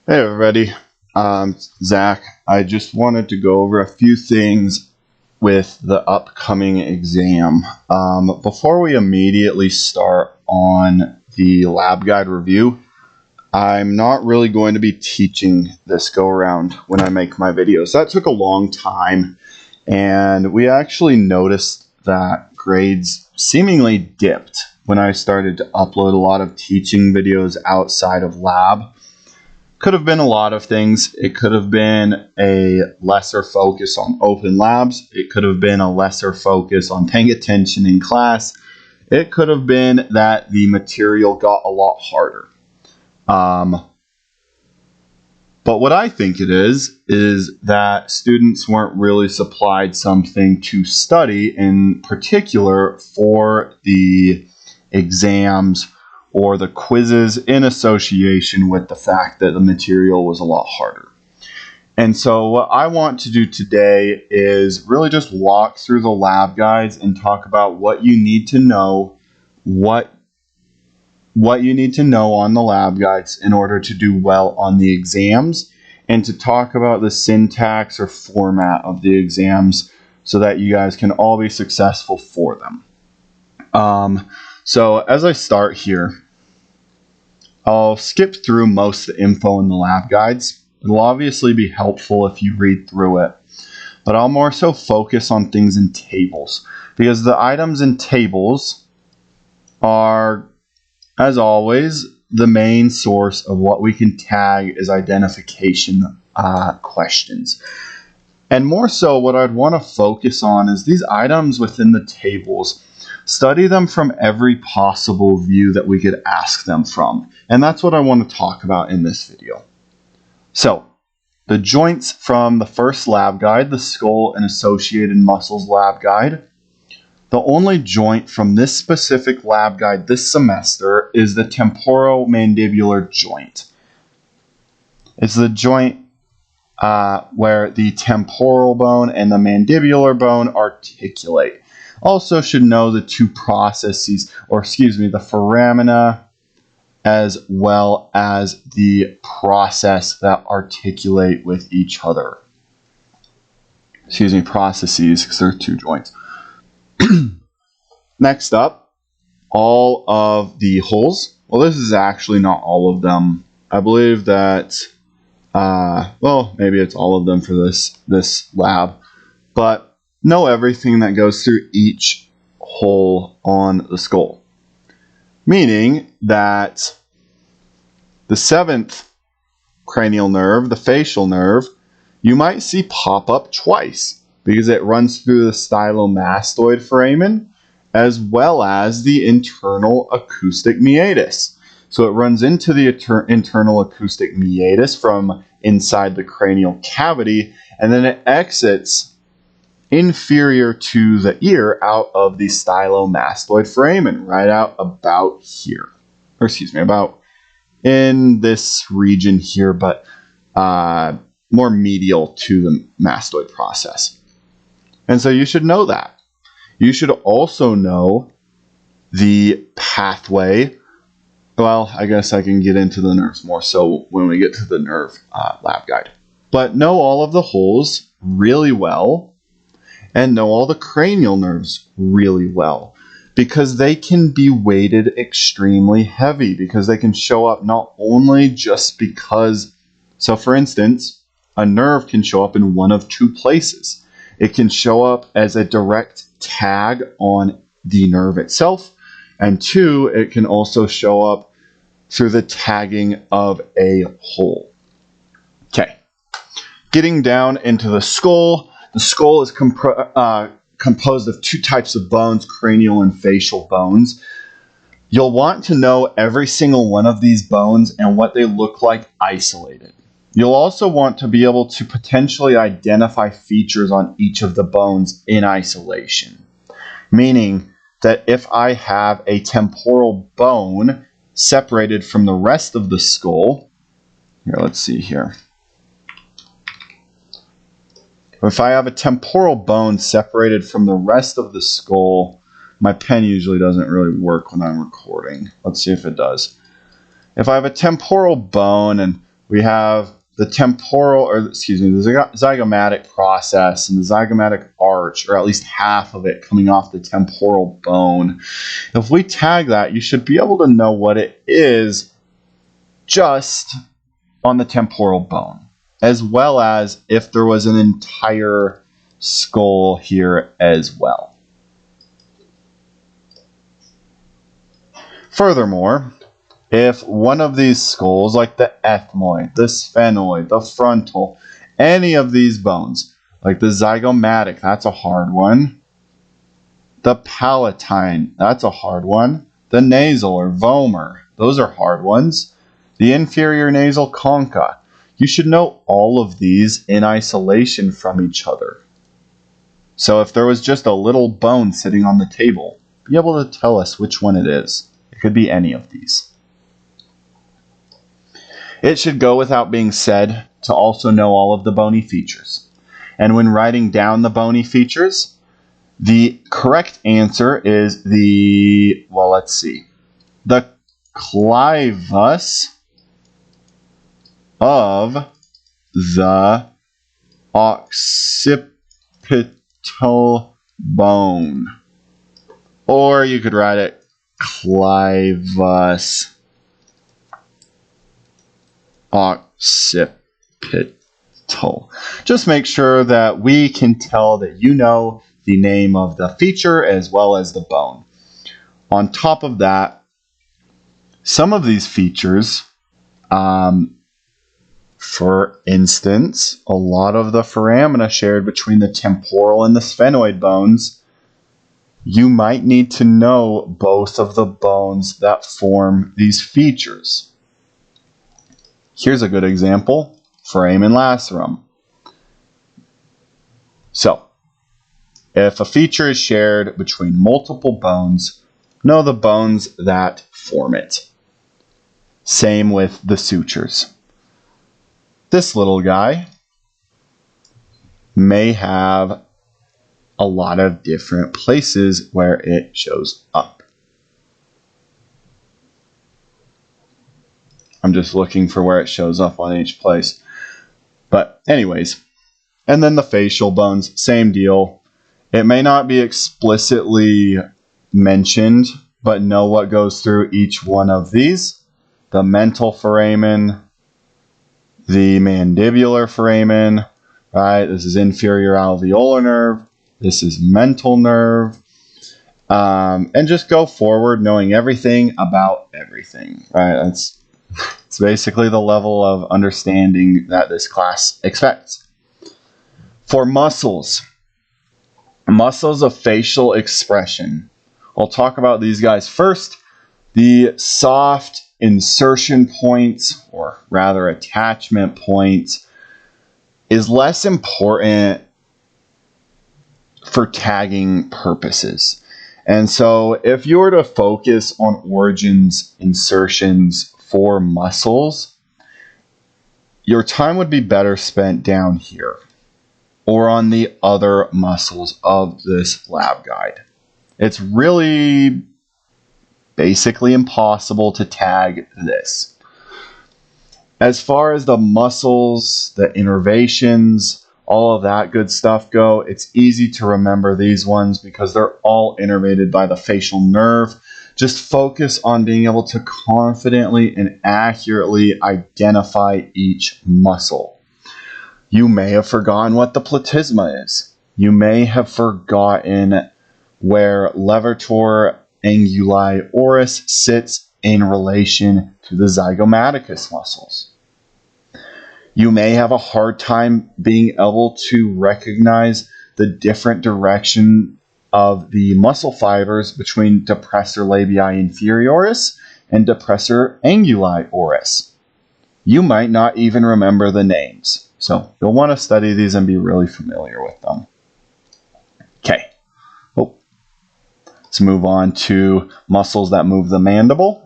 Hey everybody, Zach. I just wanted to go over a few things with the upcoming exam. Before we immediately start on the lab guide review, I'm not really going to be teaching this go around when I make my videos. That took a long time, and we actually noticed that grades seemingly dipped when I started to upload a lot of teaching videos outside of lab. Could have been a lot of things. It could have been a lesser focus on open labs. It could have been a lesser focus on paying attention in class. It could have been that the material got a lot harder. But what I think it is that students weren't really supplied something to study in particular for the exams or the quizzes in association with the fact that the material was a lot harder. And so what I want to do today is really just walk through the lab guides and talk about what you need to know, what you need to know on the lab guides in order to do well on the exams, and to talk about the syntax or format of the exams so that you guys can all be successful for them. So as I start here, I'll skip through most of the info in the lab guides. It'll obviously be helpful if you read through it, but I'll more so focus on things in tables, because the items in tables are, as always, the main source of what we can tag as identification questions. And more so, what I'd want to focus on is these items within the tables. Study them from every possible view that we could ask them from. And that's what I want to talk about in this video. So, the joints from the first lab guide, the skull and associated muscles lab guide. The only joint from this specific lab guide this semester is the temporomandibular joint. It's the joint where the temporal bone and the mandibular bone articulate. Also should know the two processes, the foramina as well as the process that articulate with each other. Processes, because there are two joints. Next up, all of the holes. Well, this is actually not all of them. I believe that, maybe it's all of them for this lab, but know everything that goes through each hole on the skull. Meaning that the seventh cranial nerve, the facial nerve, you might see pop up twice because it runs through the stylomastoid foramen as well as the internal acoustic meatus. So it runs into the internal acoustic meatus from inside the cranial cavity, and then it exits inferior to the ear out of the stylomastoid foramen, right out about here. About in this region here, but more medial to the mastoid process. And so you should know that. You should also know the pathway. Well, I guess I can get into the nerves more so when we get to the nerve lab guide. But know all of the holes really well, and know all the cranial nerves really well, because they can be weighted extremely heavy, because they can show up not only just because, so for instance, a nerve can show up in one of two places. It can show up as a direct tag on the nerve itself, and two, it can also show up through the tagging of a hole. Okay, getting down into the skull. The skull is composed of two types of bones, cranial and facial bones. You'll want to know every single one of these bones and what they look like isolated. You'll also want to be able to potentially identify features on each of the bones in isolation. Meaning that if I have a temporal bone separated from the rest of the skull, here, let's see here. If I have a temporal bone separated from the rest of the skull, my pen usually doesn't really work when I'm recording. Let's see if it does. If I have a temporal bone and we have the temporal, or excuse me, the zygomatic process and the zygomatic arch, or at least half of it coming off the temporal bone. If we tag that, you should be able to know what it is just on the temporal bone, as well as if there was an entire skull here as well. Furthermore, if one of these skulls, like the ethmoid, the sphenoid, the frontal, any of these bones, like the zygomatic, that's a hard one. The palatine, that's a hard one. The nasal or vomer, those are hard ones. The inferior nasal concha. You should know all of these in isolation from each other. So if there was just a little bone sitting on the table, be able to tell us which one it is. It could be any of these. It should go without being said to also know all of the bony features. And when writing down the bony features, the correct answer is the, well, let's see, the clivus of the occipital bone. Or you could write it clivus occipital. Just make sure that we can tell that you know the name of the feature as well as the bone. On top of that, some of these features, for instance, a lot of the foramina shared between the temporal and the sphenoid bones, you might need to know both of the bones that form these features. Here's a good example, foramen lacerum. So, if a feature is shared between multiple bones, know the bones that form it. Same with the sutures. This little guy may have a lot of different places where it shows up. I'm just looking for where it shows up on each place. But anyways, and then the facial bones, same deal. It may not be explicitly mentioned, but know what goes through each one of these. The mental foramen, the mandibular foramen, right? This is inferior alveolar nerve. This is mental nerve. And just go forward knowing everything about everything, right? It's basically the level of understanding that this class expects. For muscles of facial expression, I'll talk about these guys first. The soft insertion points, or rather attachment points, is less important for tagging purposes. And so if you were to focus on origins insertions for muscles, your time would be better spent down here or on the other muscles of this lab guide. It's really basically impossible to tag this. As far as the muscles, the innervations, all of that good stuff go, it's easy to remember these ones because they're all innervated by the facial nerve. Just focus on being able to confidently and accurately identify each muscle. You may have forgotten what the platysma is. You may have forgotten where levator anguli oris sits in relation to the zygomaticus muscles. You may have a hard time being able to recognize the different direction of the muscle fibers between depressor labii inferioris and depressor anguli oris. You might not even remember the names, so you'll want to study these and be really familiar with them. Okay, let's move on to muscles that move the mandible.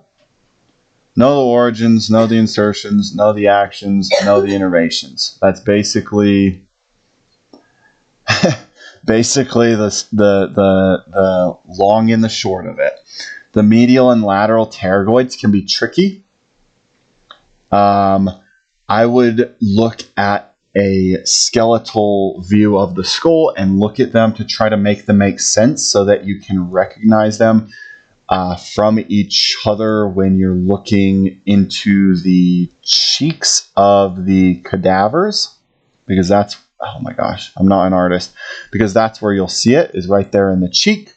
Know the origins, know the insertions, know the actions, know the innervations. That's basically the long and the short of it. The medial and lateral pterygoids can be tricky. I would look at a skeletal view of the skull and look at them to try to make them make sense so that you can recognize them from each other when you're looking into the cheeks of the cadavers, because that's, oh my gosh, I'm not an artist, because that's where you'll see it, is right there in the cheek.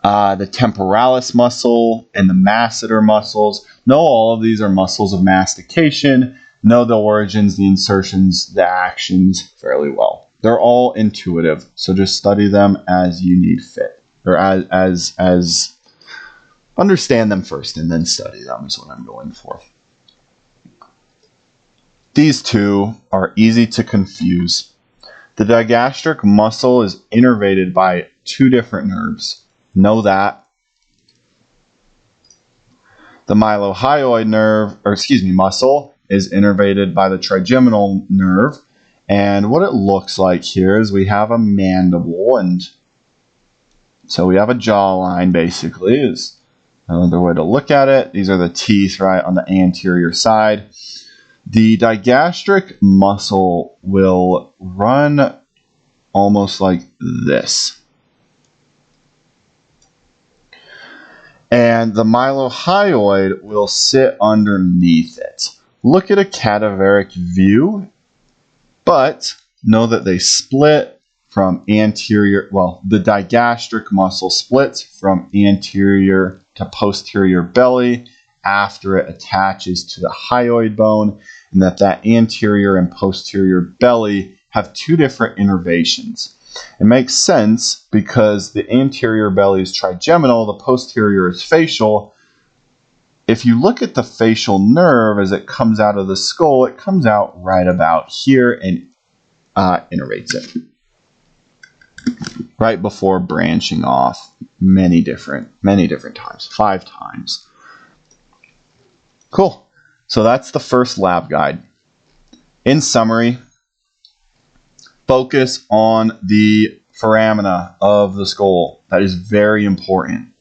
The temporalis muscle and the masseter muscles. Know all of these are muscles of mastication. Know the origins, the insertions, the actions fairly well. They're all intuitive, so just study them as you need fit, or as understand them first and then study them is what I'm going for. These two are easy to confuse. The digastric muscle is innervated by two different nerves. Know that. The mylohyoid nerve, muscle is innervated by the trigeminal nerve. And what it looks like here is we have a mandible, and so we have a jawline basically is another way to look at it. These are the teeth right on the anterior side. The digastric muscle will run almost like this. And the mylohyoid will sit underneath it. Look at a cadaveric view, but know that they split from anterior, well, the digastric muscle splits from anterior to posterior belly after it attaches to the hyoid bone, and that anterior and posterior belly have two different innervations. It makes sense because the anterior belly is trigeminal, the posterior is facial. If you look at the facial nerve as it comes out of the skull, it comes out right about here and innervates it right before branching off many different times, 5 times. Cool. So that's the first lab guide. In summary, focus on the foramina of the skull. That is very important.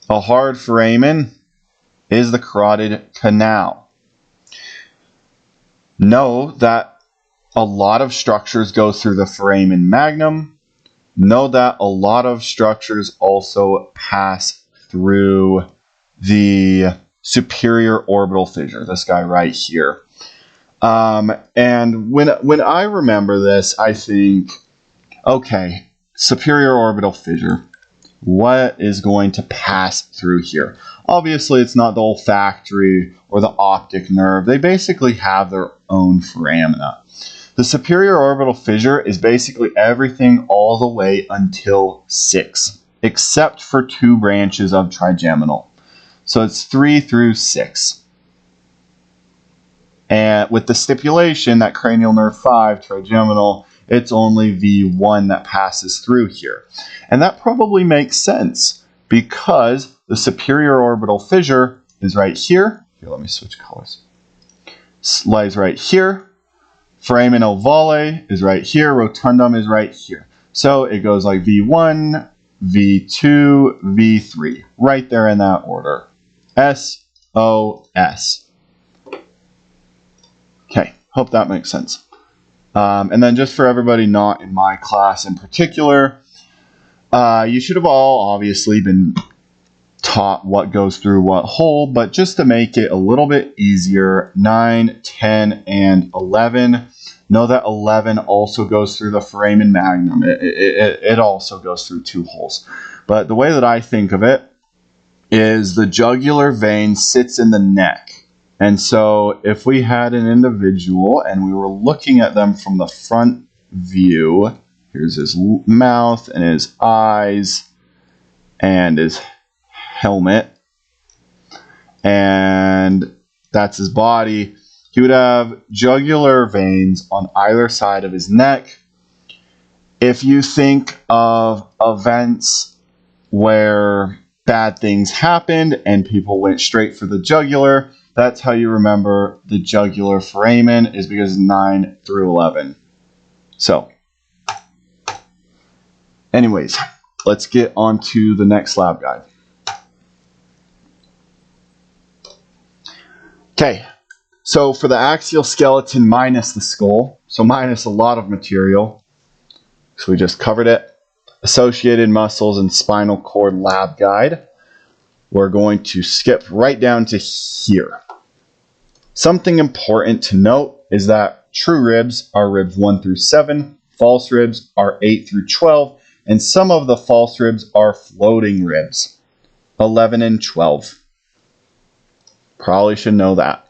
A hard foramen is the carotid canal. Know that a lot of structures go through the foramen magnum. Know that a lot of structures also pass through the superior orbital fissure, this guy right here. And when I remember this, I think, okay, superior orbital fissure. What is going to pass through here? Obviously, it's not the olfactory or the optic nerve. They basically have their own foramina. The superior orbital fissure is basically everything all the way until 6, except for 2 branches of trigeminal. So it's 3 through 6. And with the stipulation that cranial nerve 5, trigeminal, it's only V1 that passes through here. And that probably makes sense because the superior orbital fissure is right here. Here, let me switch colors. Lies right here. Foramen ovale is right here. Rotundum is right here. So it goes like V1, V2, V3. Right there in that order. S-O-S. Okay, hope that makes sense. And then just for everybody not in my class in particular, you should have all obviously been taught what goes through what hole, but just to make it a little bit easier, 9, 10, and 11, know that 11 also goes through the foramen magnum. It also goes through 2 holes. But the way that I think of it is the jugular vein sits in the neck. And so if we had an individual and we were looking at them from the front view, here's his mouth and his eyes and his helmet, and that's his body, he would have jugular veins on either side of his neck. If you think of events where bad things happened and people went straight for the jugular, that's how you remember the jugular foramen is because 9 through 11. So, anyways, let's get on to the next lab guide. Okay, so for the axial skeleton minus the skull, so minus a lot of material, so we just covered it, associated muscles and spinal cord lab guide, we're going to skip right down to here. Something important to note is that true ribs are ribs 1 through 7, false ribs are 8 through 12, and some of the false ribs are floating ribs, 11 and 12. Probably should know that.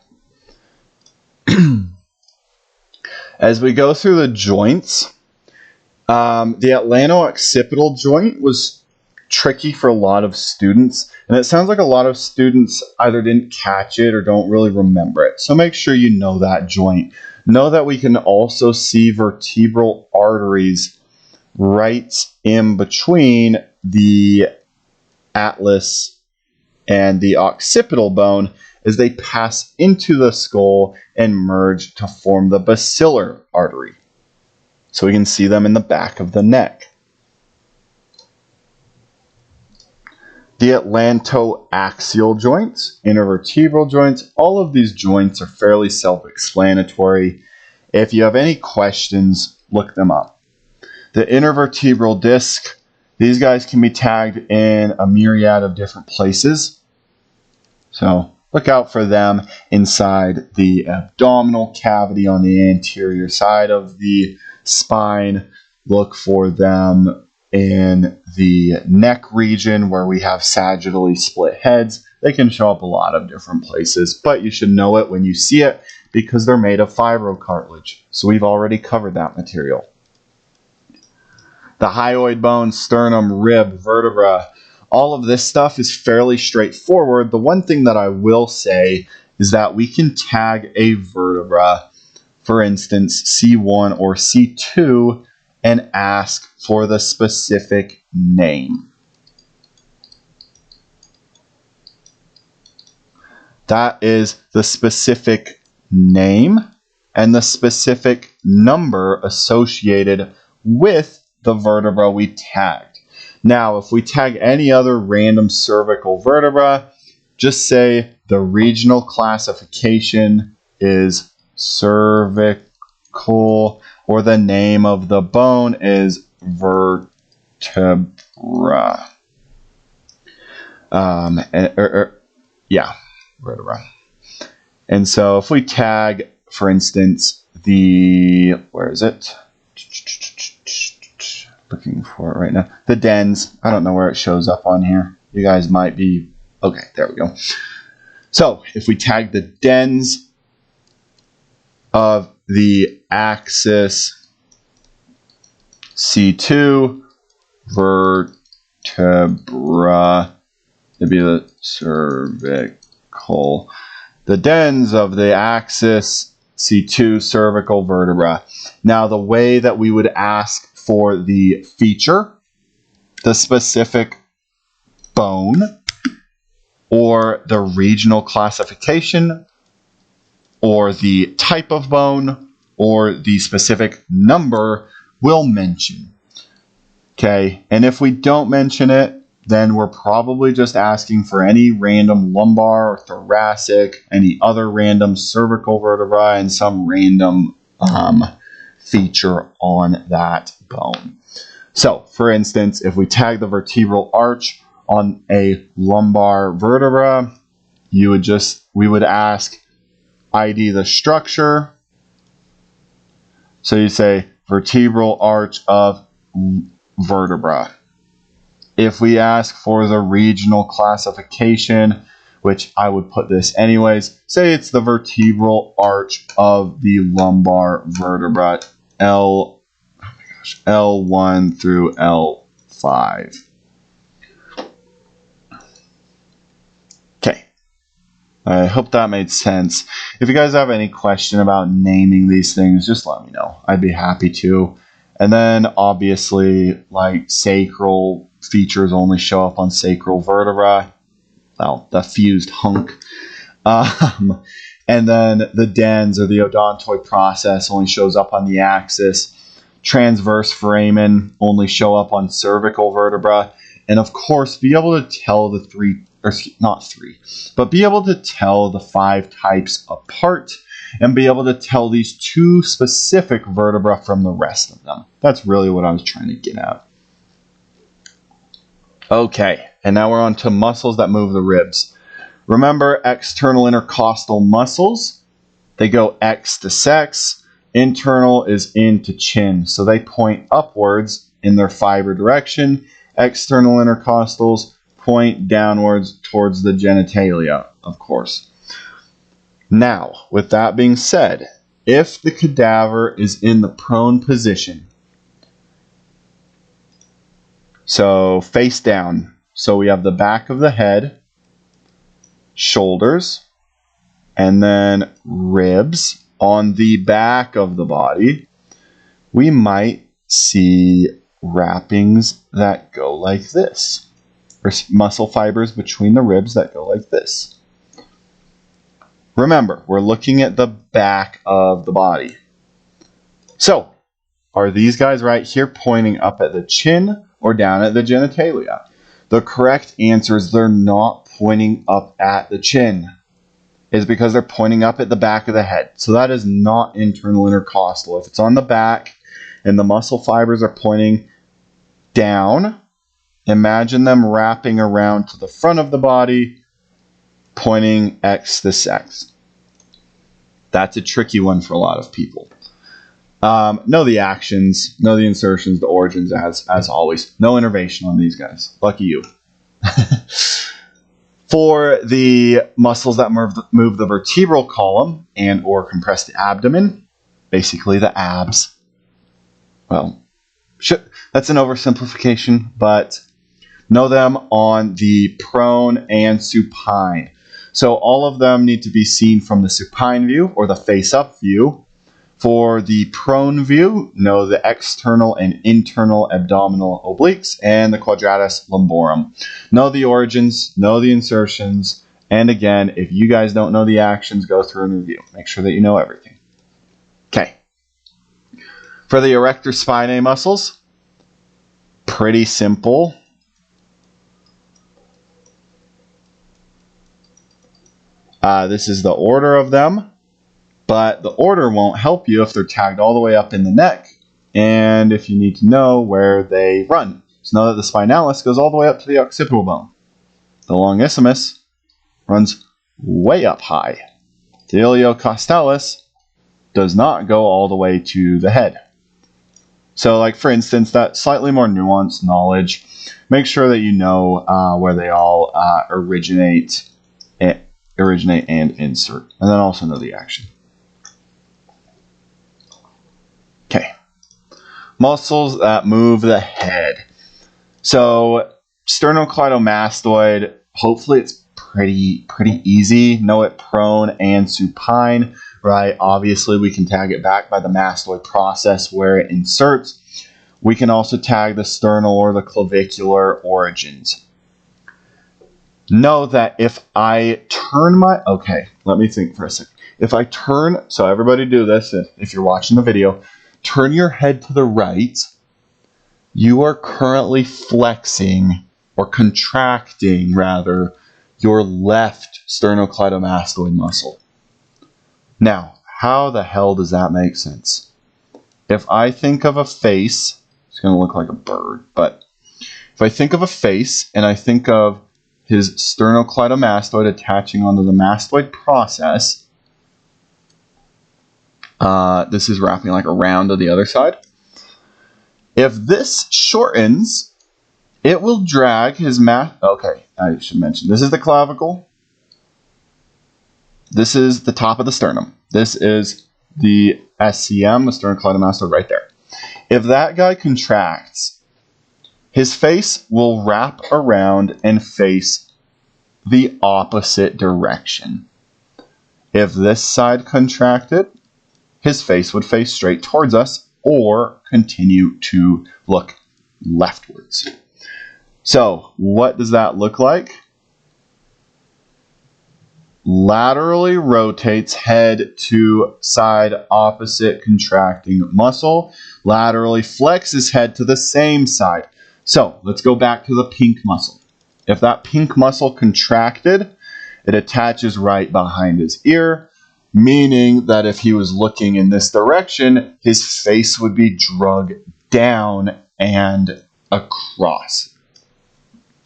As we go through the joints, the atlanto-occipital joint was tricky for a lot of students, and it sounds like a lot of students either didn't catch it or don't really remember it. So make sure you know that joint. Know that we can also see vertebral arteries right in between the atlas and the occipital bone as they pass into the skull and merge to form the basilar artery. So we can see them in the back of the neck. The atlanto-axial joints, intervertebral joints, all of these joints are fairly self-explanatory. If you have any questions, look them up. The intervertebral disc, these guys can be tagged in a myriad of different places. So look out for them inside the abdominal cavity on the anterior side of the spine. Look for them in the neck region where we have sagittally split heads. They can show up a lot of different places, but you should know it when you see it because they're made of fibrocartilage. So we've already covered that material. The hyoid bone, sternum, rib, vertebra, all of this stuff is fairly straightforward. The one thing that I will say is that we can tag a vertebra, for instance, C1 or C2, and ask for the specific name. That is the specific name and the specific number associated with the vertebra we tagged. Now, if we tag any other random cervical vertebra, just say the regional classification is cervical, or the name of the bone is vertebra. Vertebra. And so if we tag, for instance, where is it? Looking for it right now. The dens. I don't know where it shows up on here. You guys might be, okay, there we go. So if we tag the dens of the axis C2 vertebra, it'd be the cervical. The dens of the axis C2 cervical vertebra. Now the way that we would ask for the feature, the specific bone, or the regional classification, or the type of bone, or the specific number we'll mention. Okay, and if we don't mention it, then we're probably just asking for any random lumbar or thoracic, any other random cervical vertebra, and some random feature on that bone. So, for instance, if we tag the vertebral arch on a lumbar vertebra, we would ask ID the structure. So you say vertebral arch of vertebra. If we ask for the regional classification, which I would put this anyways, say it's the vertebral arch of the lumbar vertebra, L1 through L5. Okay, I hope that made sense. If you guys have any question about naming these things, just let me know. I'd be happy to. And then obviously, like sacral features only show up on sacral vertebra. Well, the fused hunk. And then the dens or the odontoid process only shows up on the axis. Transverse foramen only show up on cervical vertebra. And of course, be able to tell the three or not 3, but be able to tell the 5 types apart and be able to tell these 2 specific vertebrae from the rest of them. That's really what I was trying to get at. Okay, and now we're on to muscles that move the ribs. Remember external intercostal muscles? They go X to sex. Internal is in to chin. So they point upwards in their fiber direction. External intercostals point downwards towards the genitalia, of course. Now, with that being said, if the cadaver is in the prone position, so face down, so we have the back of the head, shoulders, and then ribs on the back of the body, we might see wrappings that go like this, or muscle fibers between the ribs that go like this. Remember, we're looking at the back of the body. So, are these guys right here pointing up at the chin or down at the genitalia? The correct answer is they're not pointing up at the chin. It's because they're pointing up at the back of the head. So that is not internal intercostal. If it's on the back and the muscle fibers are pointing down, imagine them wrapping around to the front of the body, pointing X to sex. That's a tricky one for a lot of people. Know the actions, know the insertions, the origins as always. No innervation on these guys. Lucky you. For the muscles that move the vertebral column and or compress the abdomen, basically the abs. Well, that's an oversimplification, but know them on the prone and supine. So all of them need to be seen from the supine view or the face-up view. For the prone view, know the external and internal abdominal obliques and the quadratus lumborum. Know the origins, know the insertions, and again, if you guys don't know the actions, go through and review. Make sure that you know everything. Okay. For the erector spinae muscles, pretty simple. This is the order of them. But the order won't help you if they're tagged all the way up in the neck and if you need to know where they run. So know that the spinalis goes all the way up to the occipital bone. The longissimus runs way up high. The iliocostalis does not go all the way to the head. So like for instance, that slightly more nuanced knowledge, make sure that you know where they all originate and insert. And then also know the action. Okay, muscles that move the head. So sternocleidomastoid, hopefully it's pretty easy. Know it prone and supine, right? Obviously we can tag it back by the mastoid process where it inserts. We can also tag the sternal or the clavicular origins. Know that if I turn my, okay, let me think for a second. If I turn, so everybody do this if you're watching the video, turn your head to the right, you are currently flexing or contracting rather your left sternocleidomastoid muscle. Now, how the hell does that make sense? If I think of a face, it's going to look like a bird, but if I think of a face and I think of his sternocleidomastoid attaching onto the mastoid process, this is wrapping like around to the other side. If this shortens, it will drag his okay, I should mention, this is the clavicle. This is the top of the sternum. This is the SCM, the sternocleidomastoid right there. If that guy contracts, his face will wrap around and face the opposite direction. If this side contracted, his face would face straight towards us or continue to look leftwards. So, what does that look like? Laterally rotates head to side opposite contracting muscle. Laterally flexes head to the same side. So, let's go back to the pink muscle. If that pink muscle contracted, it attaches right behind his ear, meaning that if he was looking in this direction, his face would be drug down and across.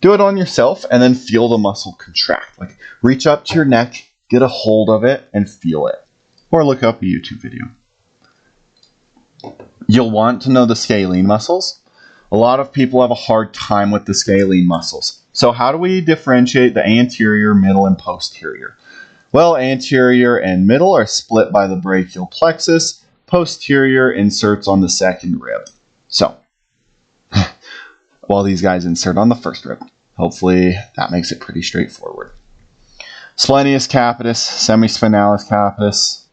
Do it on yourself and then feel the muscle contract. Like reach up to your neck, get a hold of it, and feel it. Or look up a YouTube video. You'll want to know the scalene muscles. A lot of people have a hard time with the scalene muscles. So how do we differentiate the anterior, middle, and posterior? Well, anterior and middle are split by the brachial plexus. Posterior inserts on the second rib. So, while these guys insert on the first rib. Hopefully that makes it pretty straightforward. Splenius capitis, semispinalis capitis.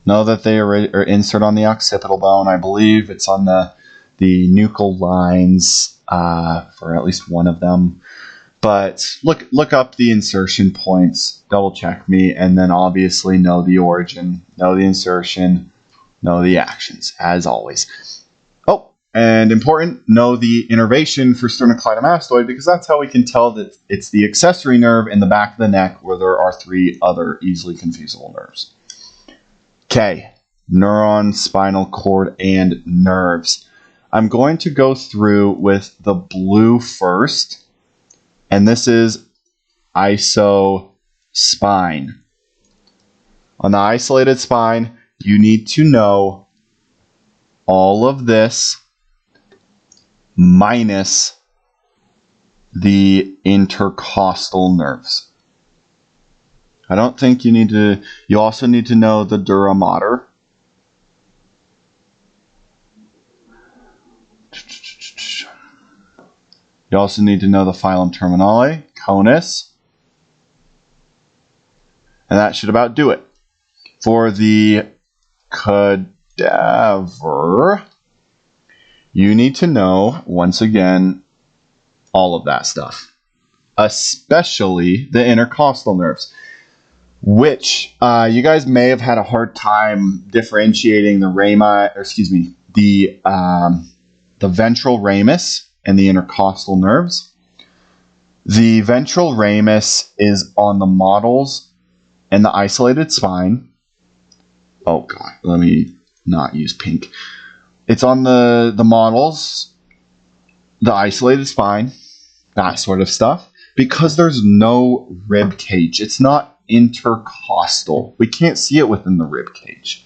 Know that they are insert on the occipital bone. I believe it's on the nuchal lines for at least one of them. But look up the insertion points, double check me, and then obviously know the origin, know the insertion, know the actions, as always. Oh, and important, know the innervation for sternocleidomastoid, because that's how we can tell that it's the accessory nerve in the back of the neck where there are 3 other easily confusable nerves. Okay, neuron, spinal cord, and nerves. I'm going to go through with the blue first. And this is isospine. On the isolated spine, you need to know all of this minus the intercostal nerves. I don't think you need to, you also need to know the dura mater. You also need to know the filum terminale, conus. And that should about do it. For the cadaver, you need to know, once again, all of that stuff. Especially the intercostal nerves, which you guys may have had a hard time differentiating the ventral ramus and the intercostal nerves. The ventral ramus is on the models and the isolated spine. Oh god, let me not use pink. It's on the models, the isolated spine, that sort of stuff, because there's no rib cage. It's not intercostal. We can't see it within the rib cage.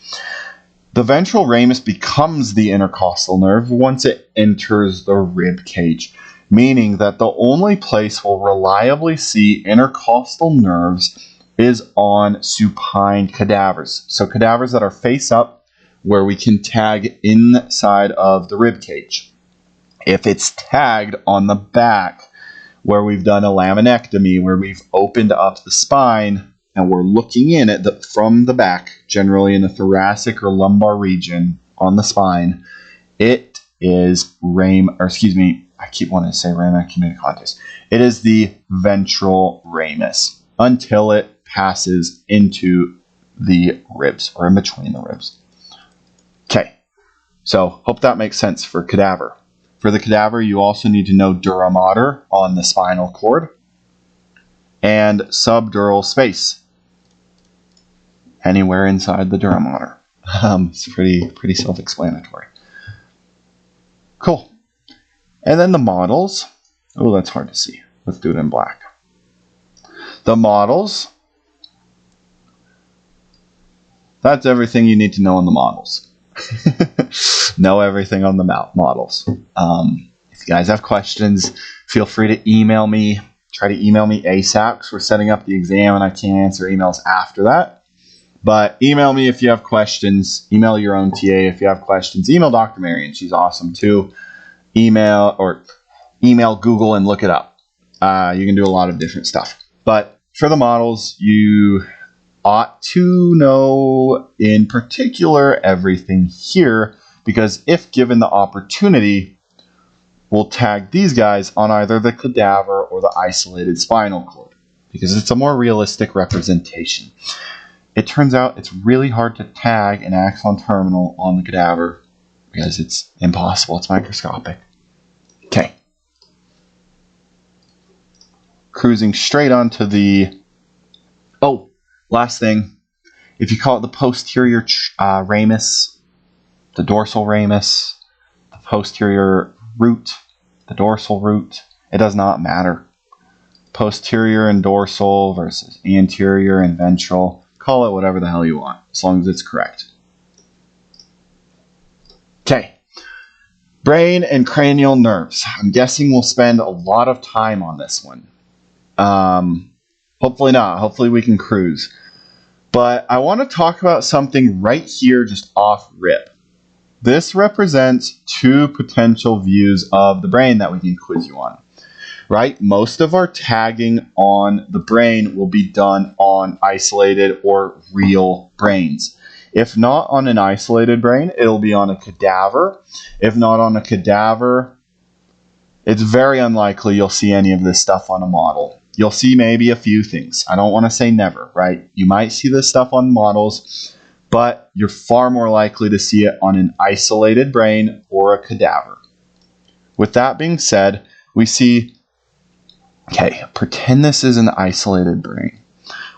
The ventral ramus becomes the intercostal nerve once it enters the rib cage, meaning that the only place we'll reliably see intercostal nerves is on supine cadavers. So cadavers that are face up, where we can tag inside of the rib cage. If it's tagged on the back, where we've done a laminectomy, where we've opened up the spine, and we're looking in at from the back, generally in the thoracic or lumbar region on the spine, it is I keep wanting to say ramic communicantes. It is the ventral ramus until it passes into the ribs or in between the ribs. Okay, so hope that makes sense for cadaver. For the cadaver, you also need to know dura mater on the spinal cord and subdural space. Anywhere inside the dura mater. It's pretty self-explanatory. Cool. And then the models. Oh, that's hard to see. Let's do it in black. The models. That's everything you need to know on the models. Know everything on the models. If you guys have questions, feel free to email me. Try to email me ASAP because we're setting up the exam and I can't answer emails after that. But email me if you have questions. Email your own TA if you have questions. Email Dr. Marion. She's awesome too. Email Google and look it up. You can do a lot of different stuff. But for the models, you ought to know in particular everything here, because if given the opportunity, we'll tag these guys on either the cadaver or the isolated spinal cord, because it's a more realistic representation. It turns out it's really hard to tag an axon terminal on the cadaver because it's impossible. It's microscopic. Okay. cruising straight onto the, oh, last thing, if you call it the posterior ramus, the dorsal ramus, the posterior root, the dorsal root, it does not matter. Posterior and dorsal versus anterior and ventral, call it whatever the hell you want, as long as it's correct. Okay, brain and cranial nerves. I'm guessing we'll spend a lot of time on this one. Hopefully not. Hopefully we can cruise. But I want to talk about something right here, just off rip. This represents two potential views of the brain that we can quiz you on. Right? Most of our tagging on the brain will be done on isolated or real brains. If not on an isolated brain, it'll be on a cadaver. If not on a cadaver, it's very unlikely you'll see any of this stuff on a model. You'll see maybe a few things. I don't want to say never, right? You might see this stuff on models, but you're far more likely to see it on an isolated brain or a cadaver. With that being said, we see, okay, pretend this is an isolated brain.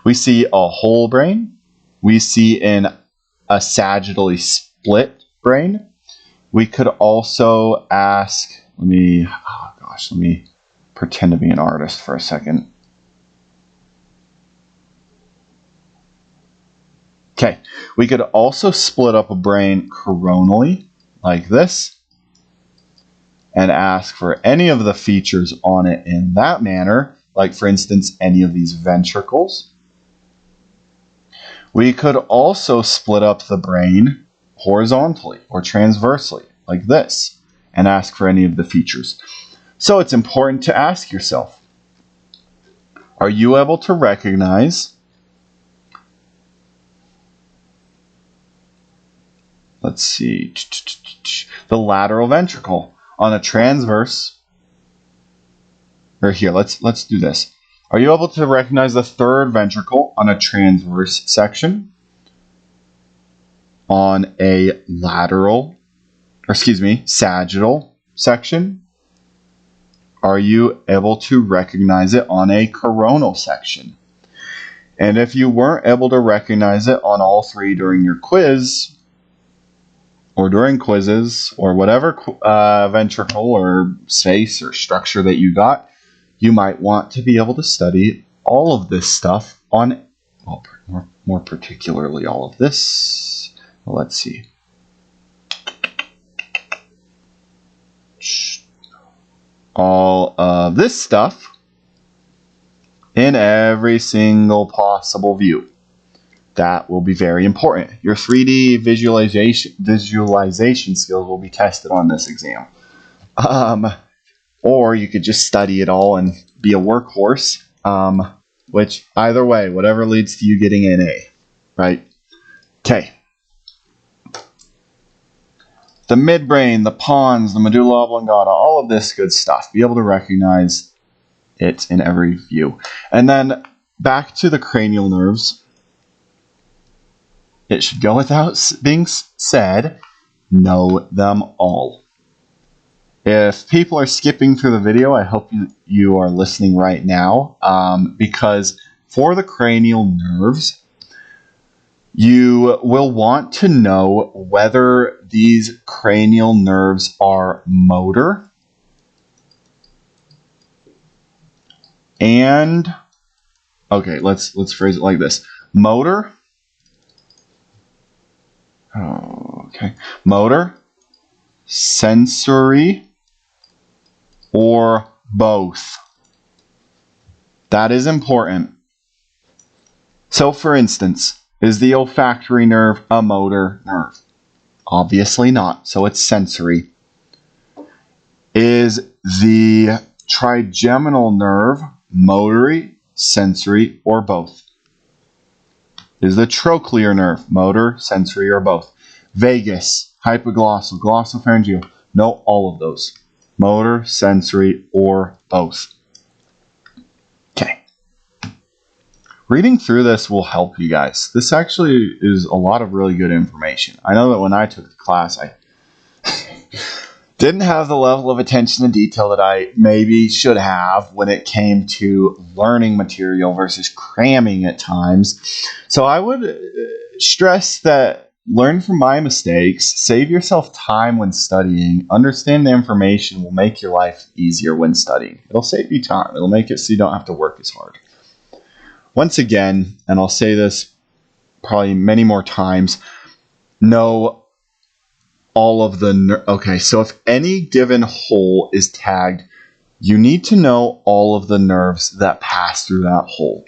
We see a whole brain. We see a sagittally split brain. We could also ask, let me pretend to be an artist for a second. Okay, we could also split up a brain coronally, like this, and ask for any of the features on it in that manner, like for instance, any of these ventricles. We could also split up the brain horizontally or transversely, like this, and ask for any of the features. So it's important to ask yourself, are you able to recognize, let's see, the lateral ventricle on a transverse, or here, let's do this. Are you able to recognize the third ventricle on a transverse section, on a lateral, sagittal section? Are you able to recognize it on a coronal section? And if you weren't able to recognize it on all three during your quiz, or during quizzes, or whatever ventricle or space or structure that you got, you might want to be able to study all of this stuff on, well, more particularly all of this. Well, let's see. All of this stuff in every single possible view. That will be very important. Your 3D visualization skills will be tested on this exam. Or you could just study it all and be a workhorse, which either way, whatever leads to you getting an A, right? Okay. The midbrain, the pons, the medulla oblongata, all of this good stuff. Be able to recognize it in every view. And then back to the cranial nerves. It should go without being said, know them all. If people are skipping through the video, I hope you are listening right now, because for the cranial nerves, you will want to know whether these cranial nerves are motor and, okay, let's phrase it like this. Motor, motor, sensory, or both. That is important. So for instance, is the olfactory nerve a motor nerve? Obviously not, so it's sensory. Is the trigeminal nerve motory, sensory, or both? Is the trochlear nerve motor, sensory, or both? Vagus, hypoglossal, glossopharyngeal, no, all of those. Motor, sensory, or both. Okay. Reading through this will help you guys. This actually is a lot of really good information. I know that when I took the class, I Didn't have the level of attention to detail that I maybe should have when it came to learning material versus cramming at times. So I would stress that learn from my mistakes, save yourself time when studying, understand the information will make your life easier when studying. It'll save you time. It'll make it so you don't have to work as hard. Once again, and I'll say this probably many more times, know all of the... Okay, so if any given hole is tagged, you need to know all of the nerves that pass through that hole.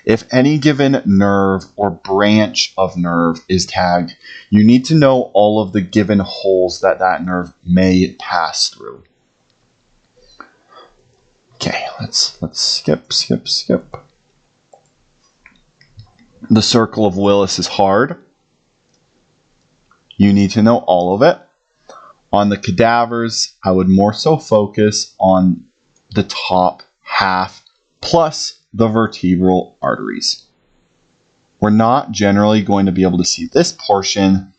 If any given nerve or branch of nerve is tagged, you need to know all of the given holes that that nerve may pass through. Okay, let's skip. The circle of Willis is hard. You need to know all of it. On the cadavers, I would more so focus on the top half plus the vertebral arteries. We're not generally going to be able to see this portion,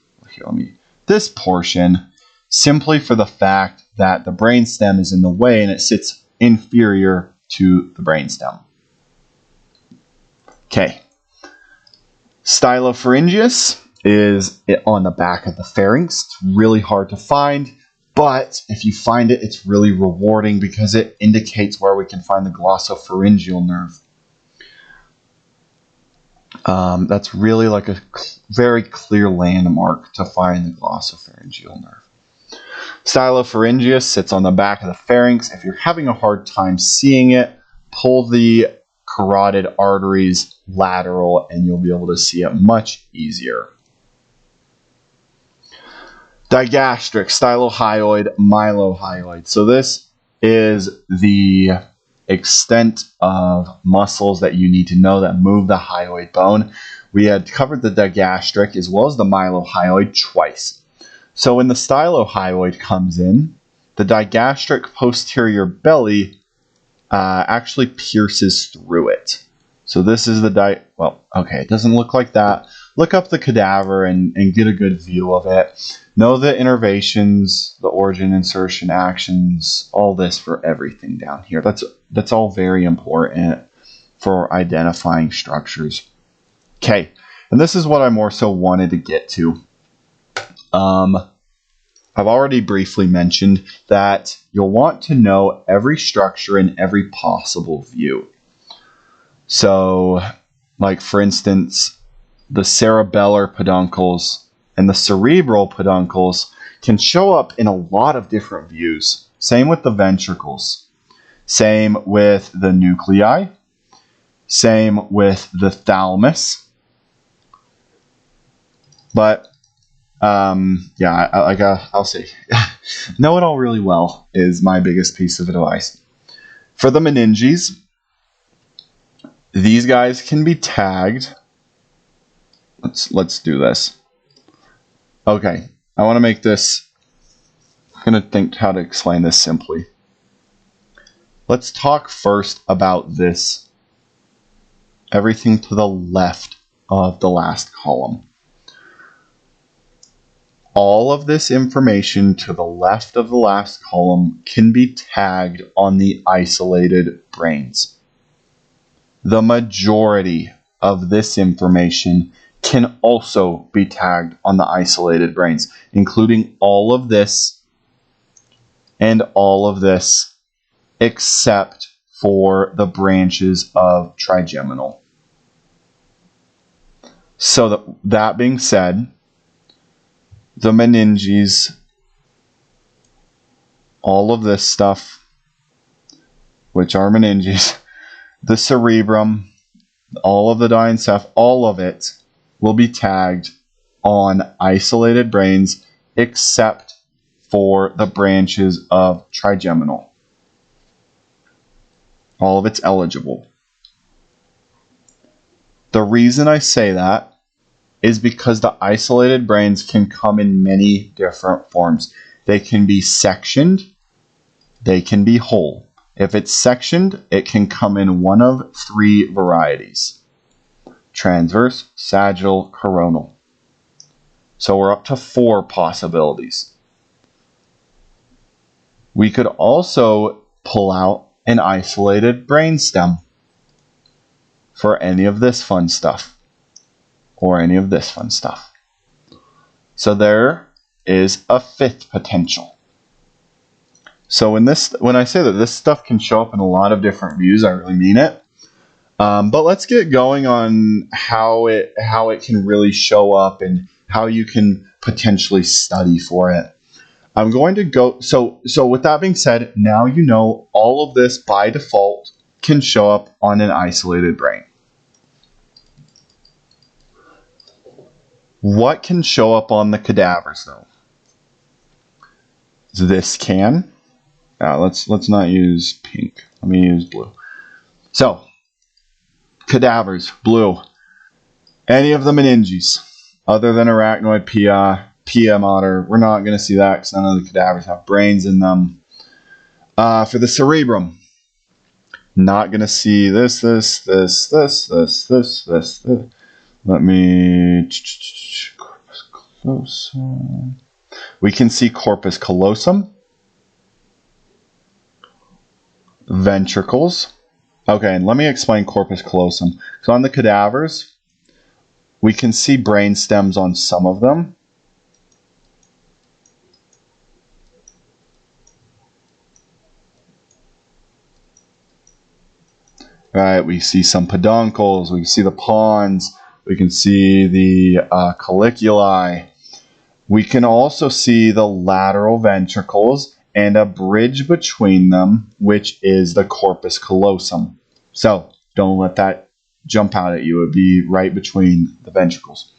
this portion, simply for the fact that the brainstem is in the way and it sits inferior to the brainstem. Okay. Stylopharyngeus is on the back of the pharynx. It's really hard to find, but if you find it, it's really rewarding because it indicates where we can find the glossopharyngeal nerve. That's really like a very clear landmark to find the glossopharyngeal nerve. Stylopharyngeus sits on the back of the pharynx. If you're having a hard time seeing it, pull the carotid arteries lateral and you'll be able to see it much easier. Digastric, stylohyoid, mylohyoid. So this is the extent of muscles that you need to know that move the hyoid bone. We had covered the digastric as well as the mylohyoid twice. So when the stylohyoid comes in, the digastric posterior belly actually pierces through it. So this is the it doesn't look like that. Look up the cadaver and get a good view of it. Know the innervations, the origin, insertion, actions, all this for everything down here. That's all very important for identifying structures. Okay, and this is what I more so wanted to get to. I've already briefly mentioned that you'll want to know every structure in every possible view. So, like for instance, the cerebellar peduncles and the cerebral peduncles can show up in a lot of different views. Same with the ventricles. Same with the nuclei. Same with the thalamus. But, I'll say, know it all really well is my biggest piece of advice. For the meninges, these guys can be tagged. Let's do this. Okay, I want to make this, I'm going to think how to explain this simply. Let's talk first about this. Everything to the left of the last column. All of this information to the left of the last column can be tagged on the isolated brains. The majority of this information can also be tagged on the isolated brains, including all of this and all of this, except for the branches of trigeminal. So that being said, the meninges, all of this stuff, which are meninges, the cerebrum, all of the diencephalon, all of it will be tagged on isolated brains except for the branches of trigeminal. All of it's eligible. The reason I say that is because the isolated brains can come in many different forms. They can be sectioned, they can be whole. If it's sectioned, it can come in one of three varieties: transverse, sagittal, coronal. So we're up to 4 possibilities. We could also pull out an isolated brainstem for any of this fun stuff or any of this fun stuff. So there is a fifth potential. So when I say that this stuff can show up in a lot of different views, I really mean it. But let's get going on how it can really show up and how you can potentially study for it. I'm going to go, so with that being said, now you know all of this by default can show up on an isolated brain. What can show up on the cadavers though? This can. Let's not use pink. Let me use blue. So, cadavers, blue. Any of the meninges, other than arachnoid, pia mater, we're not going to see that because none of the cadavers have brains in them. For the cerebrum, not going to see this. Let me corpus callosum. We can see corpus callosum, ventricles. Okay, and let me explain corpus callosum. So on the cadavers, we can see brain stems on some of them. Right, we see some peduncles, we can see the pons, we can see the colliculi. We can also see the lateral ventricles and a bridge between them, which is the corpus callosum. So don't let that jump out at you. It would be right between the ventricles.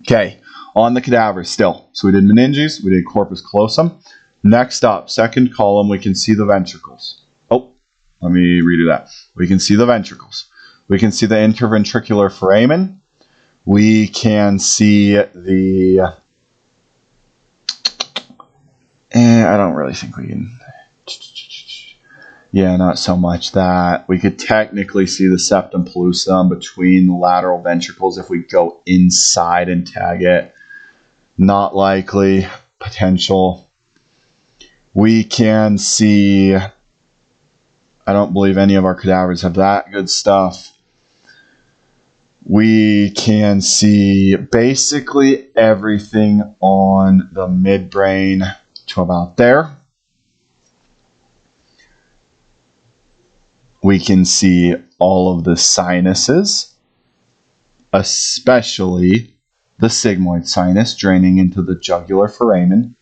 Okay, on the cadavers still. So we did meninges, we did corpus callosum. Next up, second column, we can see the ventricles. Oh, let me redo that. We can see the ventricles. We can see the interventricular foramen. We can see the... I don't really think we can... Yeah, not so much that. We could technically see the septum pellucidum between the lateral ventricles if we go inside and tag it. Not likely. Potential. We can see... I don't believe any of our cadavers have that good stuff. We can see basically everything on the midbrain to about there. We can see all of the sinuses, especially the sigmoid sinus draining into the jugular foramen.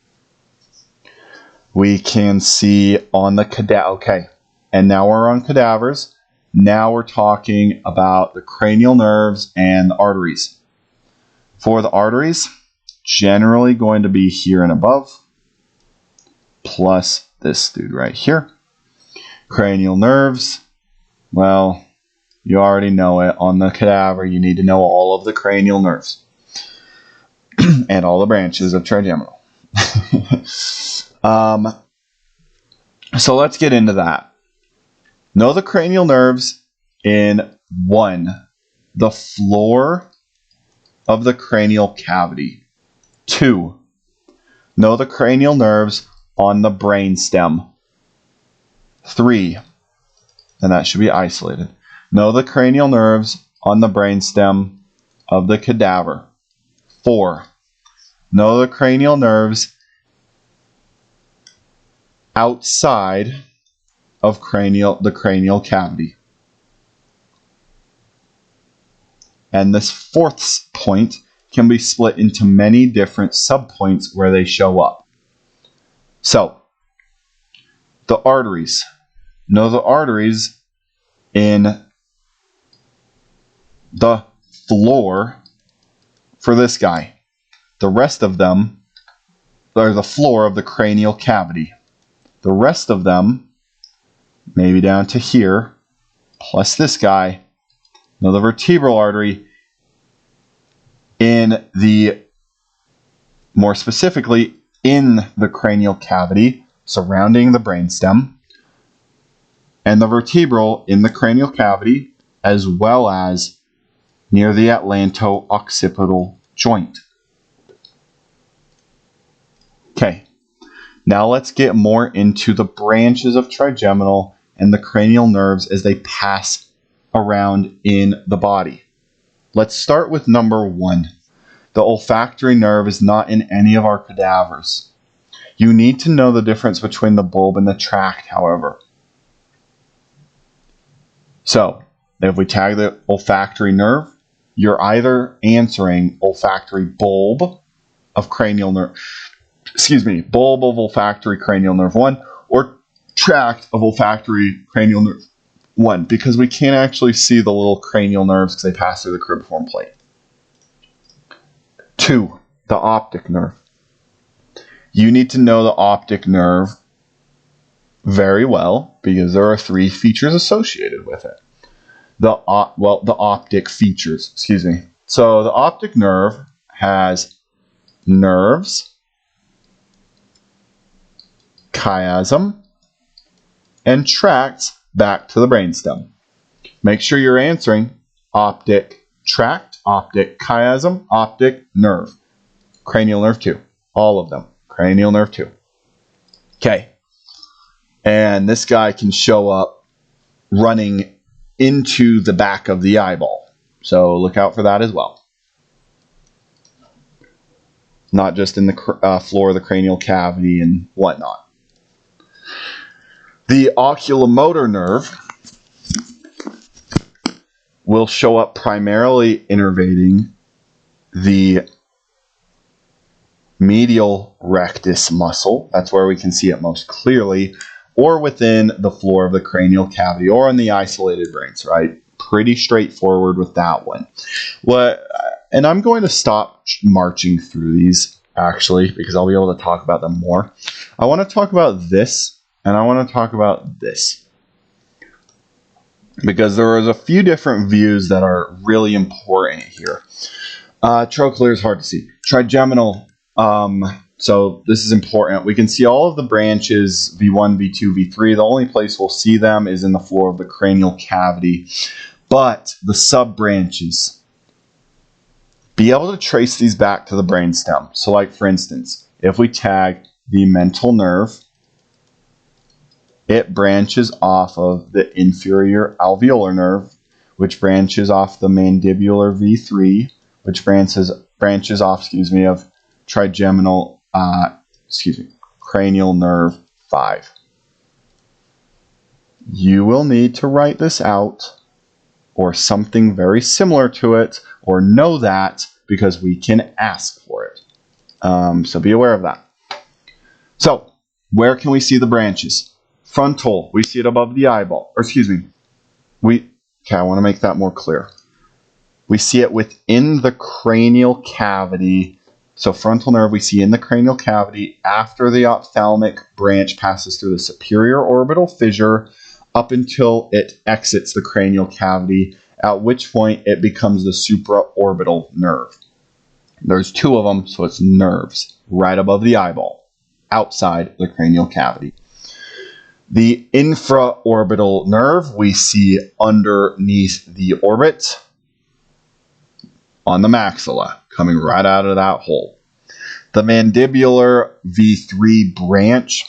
We can see on the cadaver, okay, and now we're on cadavers. Now we're talking about the cranial nerves and the arteries. For the arteries, generally going to be here and above, plus this dude right here. Cranial nerves, well, you already know it. On the cadaver, you need to know all of the cranial nerves and all the branches of trigeminal. So let's get into that. Know the cranial nerves in 1, the floor of the cranial cavity. 2, know the cranial nerves on the brainstem. 3, and that should be isolated. Know the cranial nerves on the brainstem of the cadaver. 4, know the cranial nerves outside of the cranial cavity. And this fourth point can be split into many different subpoints where they show up. So, the arteries. Know the arteries in the floor for this guy. The rest of them are the floor of the cranial cavity. The rest of them, maybe down to here, plus this guy. Now the vertebral artery in the, more specifically, in the cranial cavity surrounding the brainstem, and the vertebral in the cranial cavity, as well as near the atlanto-occipital joint. Okay, Now let's get more into the branches of trigeminal and the cranial nerves as they pass around in the body. Let's start with number 1. The olfactory nerve is not in any of our cadavers. You need to know the difference between the bulb and the tract, however. So, if we tag the olfactory nerve, you're either answering olfactory bulb of cranial nerve, bulb of olfactory cranial nerve 1, or tract of olfactory cranial nerve 1, because we can't actually see the little cranial nerves because they pass through the cribriform plate. 2, the optic nerve. You need to know the optic nerve very well because there are 3 features associated with it. The optic features, So the optic nerve has nerves, chiasm, and tracts back to the brainstem. Make sure you're answering optic tract, optic chiasm, optic nerve. Cranial nerve 2. All of them. Cranial nerve 2. Okay. And this guy can show up running into the back of the eyeball. So look out for that as well. Not just in the floor of the cranial cavity and whatnot. The oculomotor nerve will show up primarily innervating the medial rectus muscle. That's where we can see it most clearly, or within the floor of the cranial cavity, or in the isolated brains, right? Pretty straightforward with that one. And I'm going to stop marching through these, actually, because I'll be able to talk about them more. I want to talk about this, and I want to talk about this, because there is a few different views that are really important here. Trochlear is hard to see. Trigeminal, so this is important. We can see all of the branches, V1, V2, V3. The only place we'll see them is in the floor of the cranial cavity. But the sub-branches, be able to trace these back to the brainstem. So like, for instance, if we tag the mental nerve, it branches off of the inferior alveolar nerve, which branches off the mandibular V3, which branches off, of trigeminal, cranial nerve 5. You will need to write this out, or something very similar to it, or know that, because we can ask for it. So be aware of that. So, where can we see the branches? Frontal, we see it above the eyeball. I want to make that more clear. We see it within the cranial cavity. So frontal nerve we see in the cranial cavity after the ophthalmic branch passes through the superior orbital fissure up until it exits the cranial cavity, at which point it becomes the supraorbital nerve. There's 2 of them, so it's nerves right above the eyeball, outside the cranial cavity. The infraorbital nerve we see underneath the orbit on the maxilla, coming right out of that hole. The mandibular V3 branch,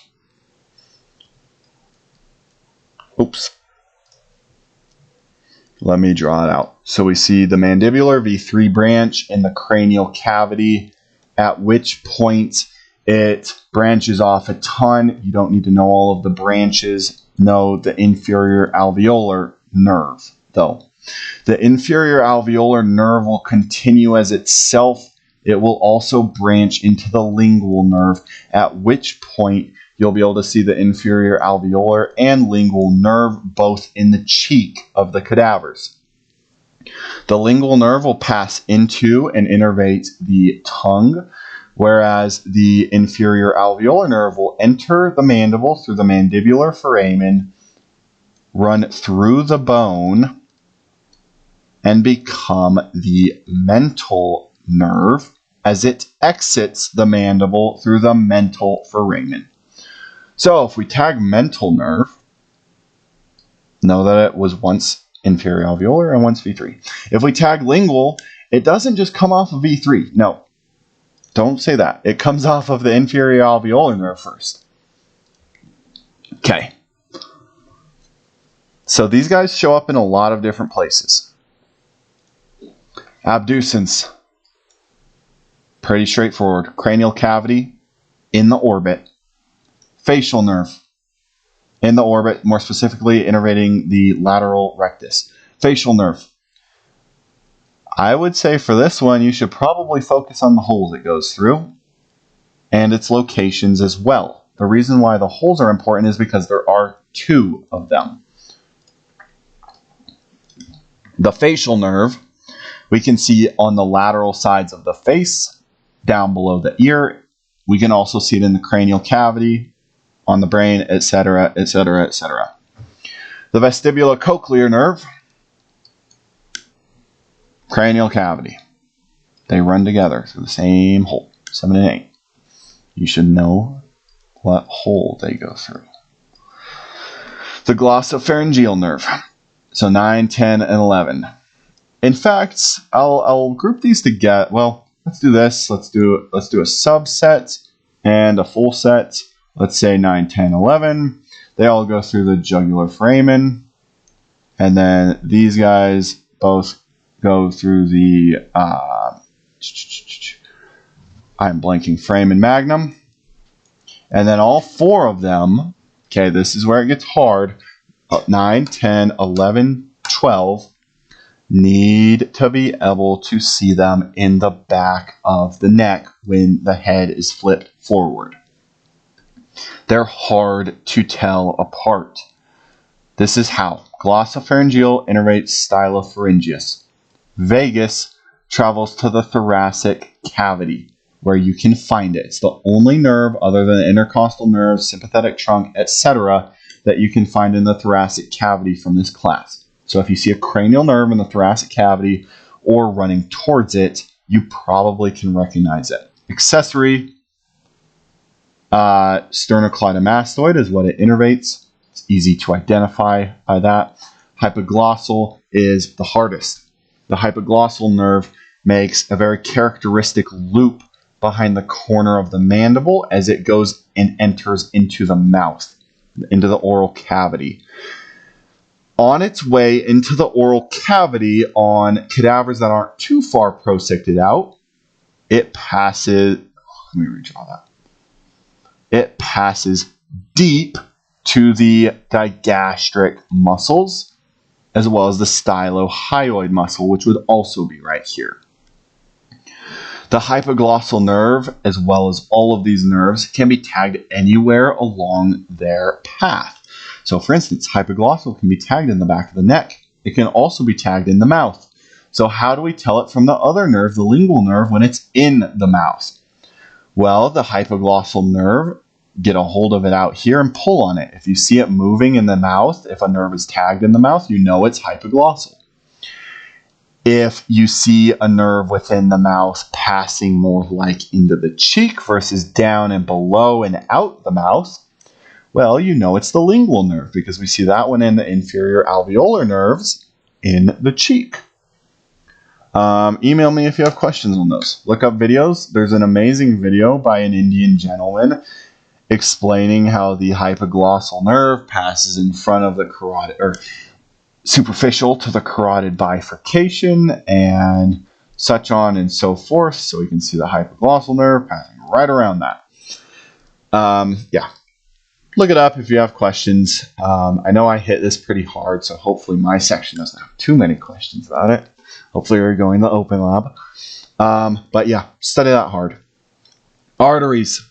let me draw it out. So we see the mandibular V3 branch in the cranial cavity, at which point it branches off a ton. You don't need to know all of the branches. Know the inferior alveolar nerve, though. The inferior alveolar nerve will continue as itself. It will also branch into the lingual nerve, at which point you'll be able to see the inferior alveolar and lingual nerve both in the cheek of the cadavers. The lingual nerve will pass into and innervate the tongue, whereas the inferior alveolar nerve will enter the mandible through the mandibular foramen, run through the bone, and become the mental nerve as it exits the mandible through the mental foramen. So if we tag mental nerve, know that it was once inferior alveolar and once V3. If we tag lingual, it doesn't just come off of V3. No, don't say that. It comes off of the inferior alveolar nerve first. Okay. So these guys show up in a lot of different places. Abducens. Pretty straightforward. Cranial cavity in the orbit. Facial nerve in the orbit, more specifically innervating the lateral rectus. Facial nerve. I would say for this one, you should probably focus on the holes it goes through and its locations as well. The reason why the holes are important is because there are 2 of them. The facial nerve, we can see on the lateral sides of the face, down below the ear. We can also see it in the cranial cavity, on the brain, etc., etc., etc. The vestibulocochlear nerve, cranial cavity. They run together through the same hole, 7 and 8. You should know what hole they go through. The glossopharyngeal nerve. So 9, 10, and 11. In fact, I'll group these together. Well, let's do this. Let's do a subset and a full set. Let's say 9, 10, 11. They all go through the jugular foramen. And then these guys both go through the I'm blanking, foramen magnum. And then all 4 of them, okay, this is where it gets hard. 9, 10, 11, 12 need to be able to see them in the back of the neck when the head is flipped forward. They're hard to tell apart. This is how. Glossopharyngeal innervates stylopharyngeus. Vagus travels to the thoracic cavity, where you can find it. It's the only nerve other than the intercostal nerve, sympathetic trunk, etc., that you can find in the thoracic cavity from this class. So if you see a cranial nerve in the thoracic cavity or running towards it, you probably can recognize it. Accessory sternocleidomastoid is what it innervates. It's easy to identify by that. Hypoglossal is the hardest. The hypoglossal nerve makes a very characteristic loop behind the corner of the mandible as it goes and enters into the mouth, into the oral cavity. On its way into the oral cavity on cadavers that aren't too far prosected out, it passes, let me redraw that. It passes deep to the digastric muscles, as well as the stylohyoid muscle, which would also be right here. The hypoglossal nerve, as well as all of these nerves, can be tagged anywhere along their path. So, for instance, hypoglossal can be tagged in the back of the neck. It can also be tagged in the mouth. So how do we tell it from the other nerve, the lingual nerve, when it's in the mouth? Well, the hypoglossal nerve, get a hold of it out here and pull on it. If you see it moving in the mouth, if a nerve is tagged in the mouth, you know it's hypoglossal. If you see a nerve within the mouth passing more like into the cheek versus down and below and out the mouth, well, you know it's the lingual nerve because we see that one in the inferior alveolar nerves in the cheek. Email me if you have questions on those. Look up videos. There's an amazing video by an Indian gentleman explaining how the hypoglossal nerve passes in front of the carotid, or superficial to the carotid bifurcation and such on and so forth. So we can see the hypoglossal nerve passing right around that. Yeah. Look it up if you have questions. I know I hit this pretty hard, so hopefully my section doesn't have too many questions about it. Hopefully you're going to open lab. But yeah, study that hard. Arteries.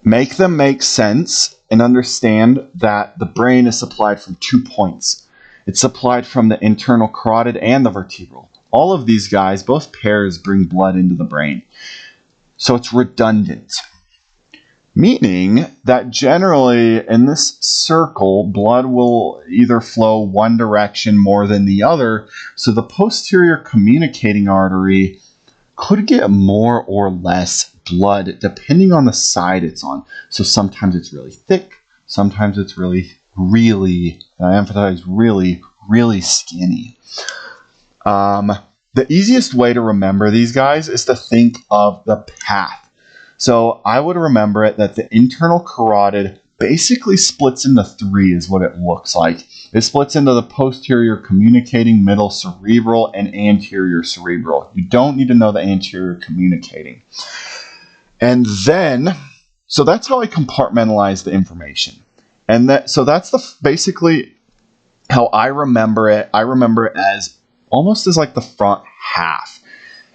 Make them make sense and understand that the brain is supplied from 2 points. It's supplied from the internal carotid and the vertebral. All of these guys, both pairs, bring blood into the brain. So it's redundant. Meaning that generally in this circle, blood will either flow one direction more than the other, so the posterior communicating artery could get more or less blood depending on the side it's on. So sometimes it's really thick, sometimes it's really, I emphasize really skinny. The easiest way to remember these guys is to think of the path. So I would remember it that the internal carotid basically splits into three is what it looks like. It splits into the posterior communicating, middle cerebral, and anterior cerebral. You don't need to know the anterior communicating. And then, so that's how I compartmentalize the information. And so that's basically how I remember it. I remember it as almost as like the front half.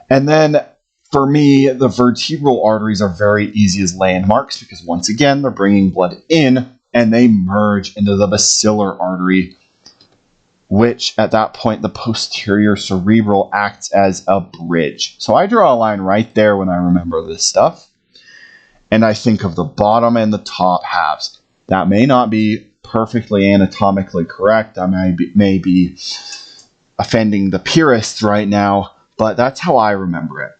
And then for me, the vertebral arteries are very easy as landmarks because once again, they're bringing blood in and they merge into the basilar artery, which at that point, the posterior cerebral acts as a bridge. So I draw a line right there when I remember this stuff. And I think of the bottom and the top halves. That may not be perfectly anatomically correct. I may be offending the purists right now, but that's how I remember it.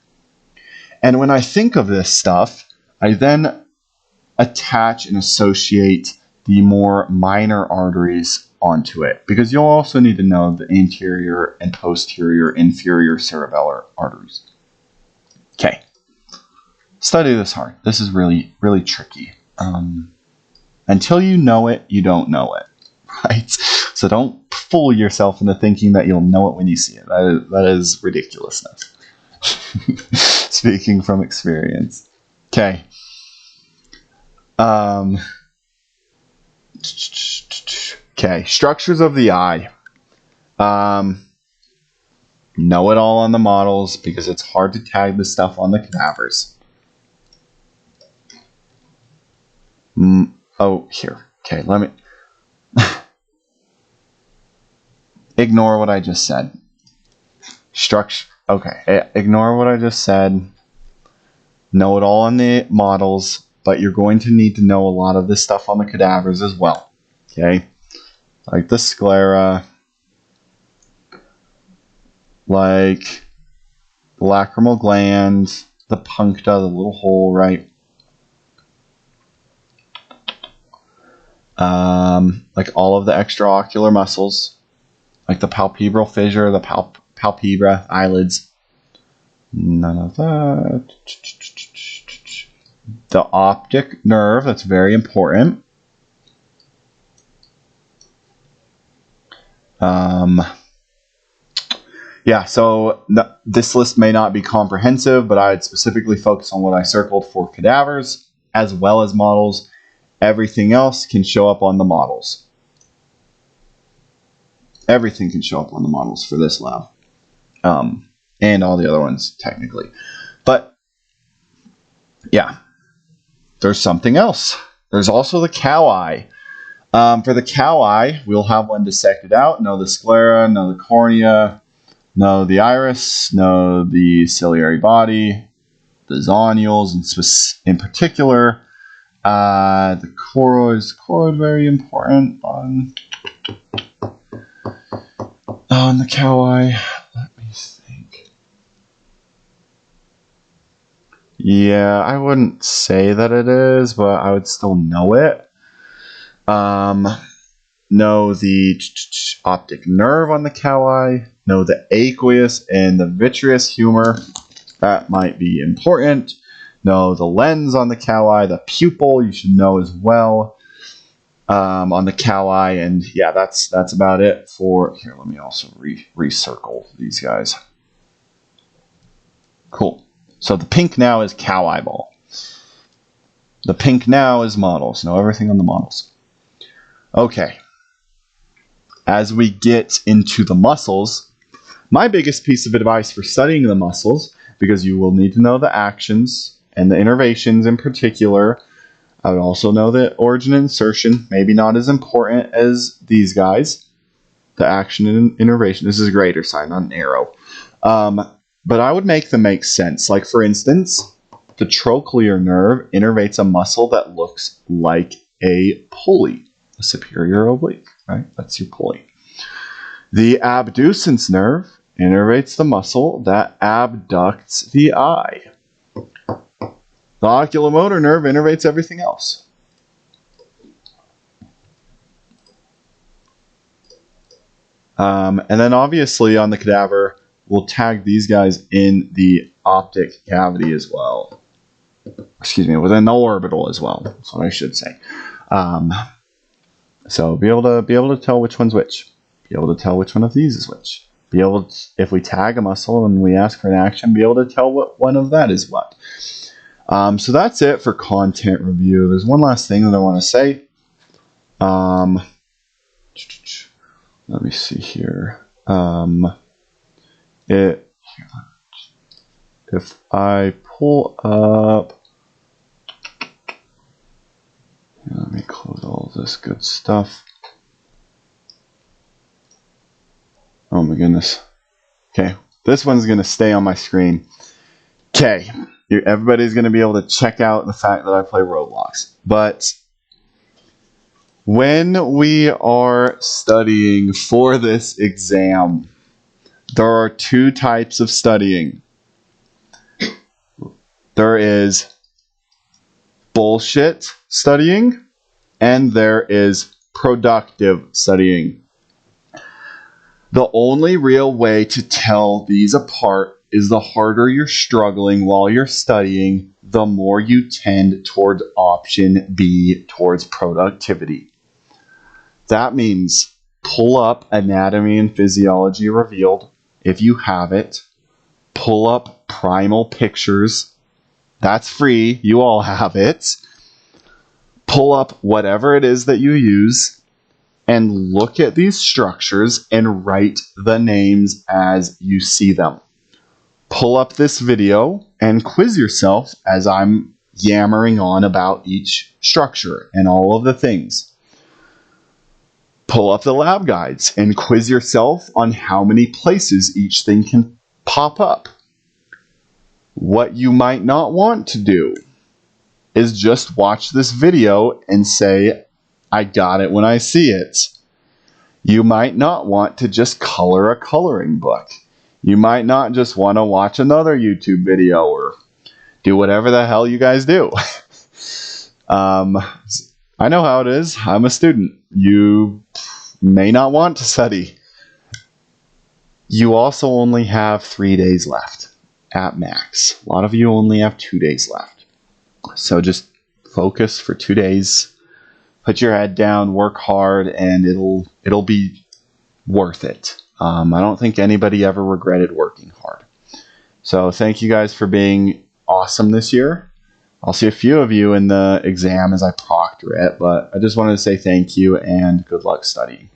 And when I think of this stuff, I then attach and associate the more minor arteries onto it, because you'll also need to know the anterior and posterior inferior cerebellar arteries. Okay. Study this hard. This is really, really tricky. Until you know it, you don't know it, right? So don't fool yourself into thinking that you'll know it when you see it. That is ridiculousness. Speaking from experience. Okay. Okay, structures of the eye. Know it all on the models because it's hard to tag this stuff on the cadavers. Oh, here. Okay, let me... Ignore what I just said. Structure... Okay, ignore what I just said. Know it all on the models, but you're going to need to know a lot of this stuff on the cadavers as well. Okay? Like the sclera. Like the lacrimal gland. The puncta, the little hole, right? Like all of the extraocular muscles, like the palpebral fissure, the palpebra, eyelids. None of that. The optic nerve, that's very important. Yeah, so this list may not be comprehensive, but I'd specifically focus on what I circled for cadavers as well as models. Everything else can show up on the models. Everything can show up on the models for this lab. And all the other ones, technically. But, yeah. There's something else. There's also the cow eye. For the cow eye, we'll have one dissected out. Know the sclera, know the cornea, know the iris, know the ciliary body, the zonules in particular. The choroid very important on the cow eye. Let me think. Yeah, I wouldn't say that it is, but I would still know it. Know the optic nerve on the cow eye. Know the aqueous and the vitreous humor. That might be important. Know the lens on the cow eye, the pupil you should know as well on the cow eye, and yeah, that's about it for here. Let me also recircle these guys. Cool. So the pink now is cow eyeball. The pink now is models. Know everything on the models. Okay. As we get into the muscles, my biggest piece of advice for studying the muscles, because you will need to know the actions and the innervations in particular. I would also know the origin and insertion, maybe not as important as these guys. The action and innervation. This is a greater sign, not an arrow. But I would make them make sense. Like, for instance, the trochlear nerve innervates a muscle that looks like a pulley. A superior oblique, right? That's your pulley. The abducens nerve innervates the muscle that abducts the eye. The oculomotor nerve innervates everything else. And then obviously on the cadaver, we'll tag these guys in the optic cavity as well. Excuse me, within the orbital as well. That's what I should say. So be able to tell which one's which. Be able to tell which one of these is which. Be able to, if we tag a muscle and we ask for an action, be able to tell what one of that is what. So that's it for content review. There's one last thing that I want to say. Let me see here. If I pull up, let me close all this good stuff. Oh my goodness. Okay, this one's going to stay on my screen. Okay, everybody's going to be able to check out the fact that I play Roblox. But when we are studying for this exam, there are two types of studying. There is bullshit studying, and there is productive studying. The only real way to tell these apart is the harder you're struggling while you're studying, the more you tend towards option B, towards productivity. That means pull up Anatomy and Physiology Revealed if you have it. Pull up Primal Pictures. That's free. You all have it. Pull up whatever it is that you use and look at these structures and write the names as you see them. Pull up this video and quiz yourself as I'm yammering on about each structure and all of the things. Pull up the lab guides and quiz yourself on how many places each thing can pop up. What you might not want to do is just watch this video and say, I got it when I see it. You might not want to just color a coloring book. You might not just want to watch another YouTube video or do whatever the hell you guys do. I know how it is. I'm a student. You may not want to study. You also only have 3 days left at max. A lot of you only have 2 days left. So just focus for 2 days. Put your head down, work hard, and it'll be worth it. I don't think anybody ever regretted working hard. So thank you guys for being awesome this year. I'll see a few of you in the exam as I proctor it, but I just wanted to say thank you and good luck studying.